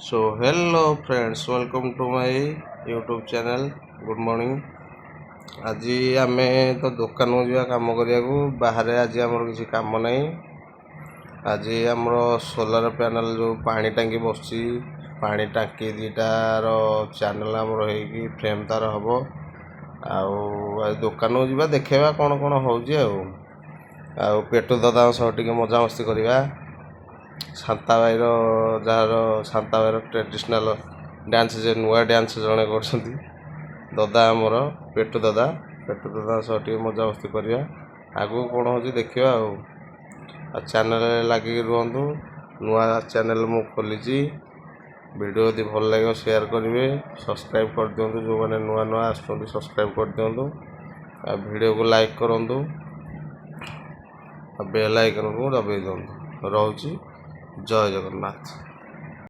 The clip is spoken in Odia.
So hello friends, welcome to my YouTube channel. Good morning. ଆଜି ଆମେ ତ ଦୋକାନକୁ ଯିବା କାମ କରିବାକୁ। ବାହାରେ ଆଜି ଆମର କିଛି କାମ ନାହିଁ। ଆଜି ଆମର ସୋଲାର ପ୍ୟାନେଲ ଯେଉଁ ପାଣି ଟାଙ୍କି ବସିଛି, ପାଣି ଟାଙ୍କି ଦୁଇଟାର ଚ୍ୟାନେଲ ଆମର ହେଇକି ଫ୍ରେମ୍ ତାର ହେବ। ଆଉ ଆଜି ଦୋକାନକୁ ଯିବା, ଦେଖେଇବା କ'ଣ କ'ଣ ହେଉଛି। ଆଉ ପେଟୁ ଦାଦାଙ୍କ ସହ ଟିକେ ମଜାମସ୍ତି କରିବା। ଶାନ୍ତାବାଇର ଶାନ୍ତାବାଇର ଟ୍ରେଡ଼ିସନାଲ ଡ୍ୟାନ୍ସ, ଯେ ନୂଆ ଡ୍ୟାନ୍ସ ଜଣେ କରୁଛନ୍ତି ଦାଦା, ଆମର ପେଟୁ ଦାଦାଙ୍କ ସହ ଟିକେ ମଜାମସ୍ତି କରିବା। ଆଗକୁ କ'ଣ ହେଉଛି ଦେଖିବା। ଆଉ ଚ୍ୟାନେଲରେ ଲାଗିକି ରୁହନ୍ତୁ। ନୂଆ ଚ୍ୟାନେଲ ମୁଁ ଖୋଲିଛି। ଭିଡ଼ିଓ ଯଦି ଭଲ ଲାଗିବ ସେୟାର କରିବେ, ସବସ୍କ୍ରାଇବ୍ କରିଦିଅନ୍ତୁ। ଯେଉଁମାନେ ନୂଆ ଆସୁଛନ୍ତି ସବସ୍କ୍ରାଇବ୍ କରିଦିଅନ୍ତୁ। ଆଉ ଭିଡ଼ିଓକୁ ଲାଇକ୍ କରନ୍ତୁ, ଆଉ ବେଲ୍ ଆଇକନ୍କୁ ଦବାଇ ଦିଅନ୍ତୁ। ରହୁଛି। ଜୟ ଜଗନ୍ନାଥ।